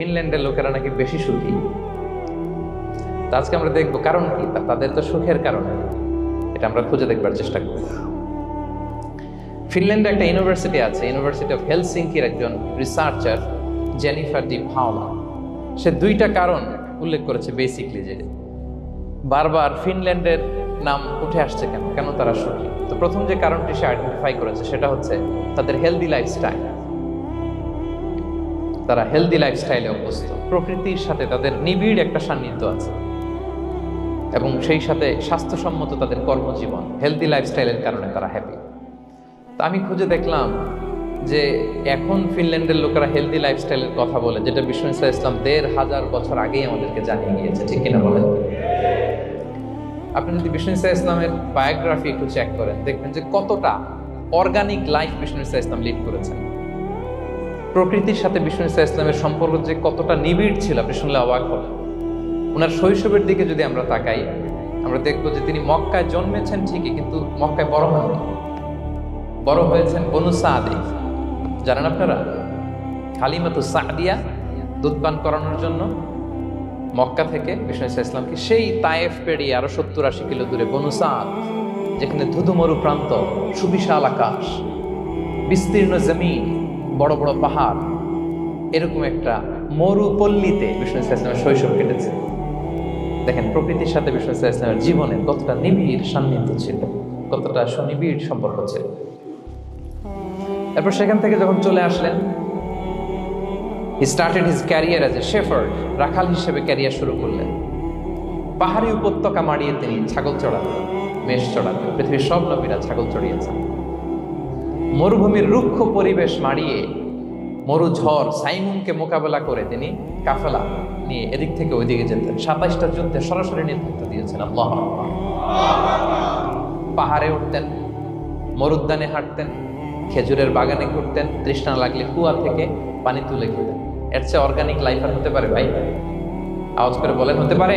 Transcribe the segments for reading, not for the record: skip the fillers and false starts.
ফিনল্যান্ডের লোকেরা নাকি বেশি সুখী। তা আজকে আমরা দেখবো কারণ কি, তাদের তো সুখের কারণে এটা আমরা খুঁজে দেখবার চেষ্টা করব। ফিনল্যান্ডে একটা ইউনিভার্সিটি আছে, ইউনিভার্সিটি অফ হেলসিঙ্কির একজন রিসার্চার জেনিফার ডি পাওলা, সে দুইটা কারণ উল্লেখ করেছে বেসিকলি, যে বারবার ফিনল্যান্ডের নাম উঠে আসছে কেন, কেন তারা সুখী। তো প্রথম যে কারণটি সে আইডেন্টিফাই করেছে সেটা হচ্ছে তাদের হেলদি লাইফস্টাইল। তারা হেলদি লাইফস্টাইলে অভ্যস্ত, প্রকৃতির সাথে তাদের নিবিড় একটা সান্নিধ্য আছে এবং সেই সাথে স্বাস্থ্যসম্মত তাদের কর্মজীবন, হেলদি লাইফস্টাইলের কারণে তারা হ্যাপি। তা আমি খুঁজে দেখলাম যে এখন ফিনল্যান্ডের লোকেরা হেলদি লাইফস্টাইলের কথা বলে, যেটা বিষ্ণু ইসলাম ১৫০০ বছর আগেই আমাদেরকে জানিয়ে গিয়েছে, ঠিক কিনা বলেন? আপনি যদি বিষ্ণু ইসলামের বায়োগ্রাফি একটু চেক করেন, দেখবেন যে কতটা অর্গানিক লাইফ বিষ্ণু ইসলাম লিড করেছেন। প্রকৃতির সাথে বিষ্ণু ইসলামের সম্পর্ক যে কতটা নিবিড় ছিল আপনি শুনলে অবাক হবেন। ওনার শৈশবের দিকে যদি আমরা তাকাই, আমরা দেখবো যে তিনি মক্কায় জন্মেছেন ঠিকই, কিন্তু মক্কায় বড় হননি, বড় হয়েছেন বনু সাদে। জানেন আপনারা, হালিমাতু সাদিয়া দুধ পান করানোর জন্য মক্কা থেকে বিষ্ণু ইসলামকে সেই তায়েফ পেরিয়ে আরো ৭০-৮০ কিলো দূরে বনু সাদ, যেখানে ধুধু মরু প্রান্ত, সুবিশাল আকাশ, বিস্তীর্ণ জমিন, বড় বড় পাহাড়, এরকম একটা মরুপল্লীতে বিষ্ণু ইসলামের শৈশব কেটেছে। দেখেন প্রকৃতির সাথে বিষ্ণু ইসলামের জীবনে কতটা নিবিড় সান্নিধ্য ছিল, কতটা সুনিবিড় সম্পর্ক ছিল। এরপর সেখান থেকে যখন চলে আসলেন, he started his career as a shepherd, রাখাল হিসেবে ক্যারিয়ার শুরু করলেন। পাহাড়ি উপত্যকা মাড়িয়ে তিনি ছাগল চড়াতেন, মেষ চড়াতেন। পৃথিবীর সব নবীরা ছাগল চড়িয়েছেন। মরুভূমির রুক্ষ পরিবেশ মাড়িয়ে মরু ঝড় সাইমুনকে মোকাবেলা করে তিনি কাফেলা নিয়ে এদিক থেকে ওইদিকে যেতেন। ২৭টা যুদ্ধে সরাসরি নেতৃত্ব দিয়েছেন আল্লাহ। পাহাড়ে উঠতেন, মরুদ্যানে হাঁটতেন, খেজুরের বাগানে ঘুরতেন, তৃষ্ণা লাগলে কুয়া থেকে পানি তুলে খেতেন। এর চেয়ে অর্গানিক লাইফ আর হতে পারে ভাই? আওয়াজ করে বলেন, হতে পারে?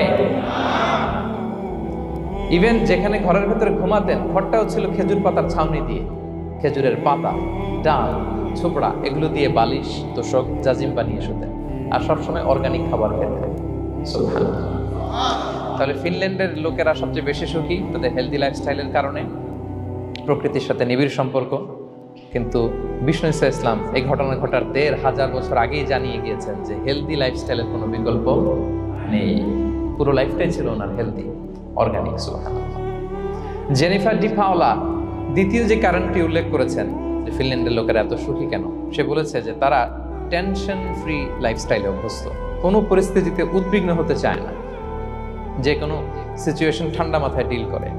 ইভেন যেখানে ঘরের ভেতরে ঘুমাতেন, ঘরটাও ছিল খেজুর পাতার ছাউনি দিয়ে, খেজুরের পাতা, ডাল, ছোবড়া, এগুলো দিয়ে বালিশ, তোষক, জাজিম বানিয়ে শুতেন, আর সবসময় অর্গানিক খাবার খেতেন। সুবহানাল্লাহ। তাহলে ফিনল্যান্ডের লোকেরা সবচেয়ে বেশি সুখী তাদের হেলদি লাইফস্টাইলের কারণে, প্রকৃতির সাথে নিবিড় সম্পর্ক। কিন্তু বিষ্ণু ইসলাম এই ঘটনা ঘটার ১৫০০ বছর আগেই জানিয়ে গিয়েছেন যে হেলদি লাইফস্টাইলের কোনো বিকল্প নেই। পুরো লাইফটাই ছিল ওনার হেলদি, অর্গানিক। সুবহানাল্লাহ। জেনিফার ডি পাওলা দ্বিতীয় যে কারণটি উল্লেখ করেছেন যে ফিনল্যান্ডের লোকেরা এত সুখী কেন, সে বলেছে যে তারা টেনশন ফ্রি লাইফস্টাইলে অভ্যস্ত, কোনো পরিস্থিতিতে উদ্বিগ্ন হতে চায় না, যে কোনো সিচুয়েশন ঠান্ডা মাথায় ডিল করে।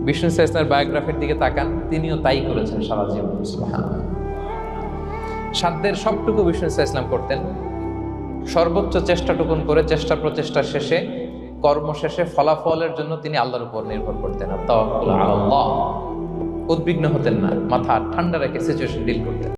বিষ্ণু ইসলামের বায়োগ্রাফির দিকে তাকান, তিনিও তাই করেছেন সারা জীবন। সুবহানাল্লাহ। সাধ্যের সবটুকু বিষ্ণু ইসলাম করতেন, সর্বোচ্চ চেষ্টাটুকুন করে চেষ্টা প্রচেষ্টা শেষে, কর্ম শেষে ফলাফলের জন্য তিনি আল্লাহর উপর নির্ভর করতেন। তাওয়াক্কুল আলাল্লাহ। উদ্বিগ্ন হতেন না, মাথা ঠান্ডা রেখে সিচুয়েশন ডিল করতেন।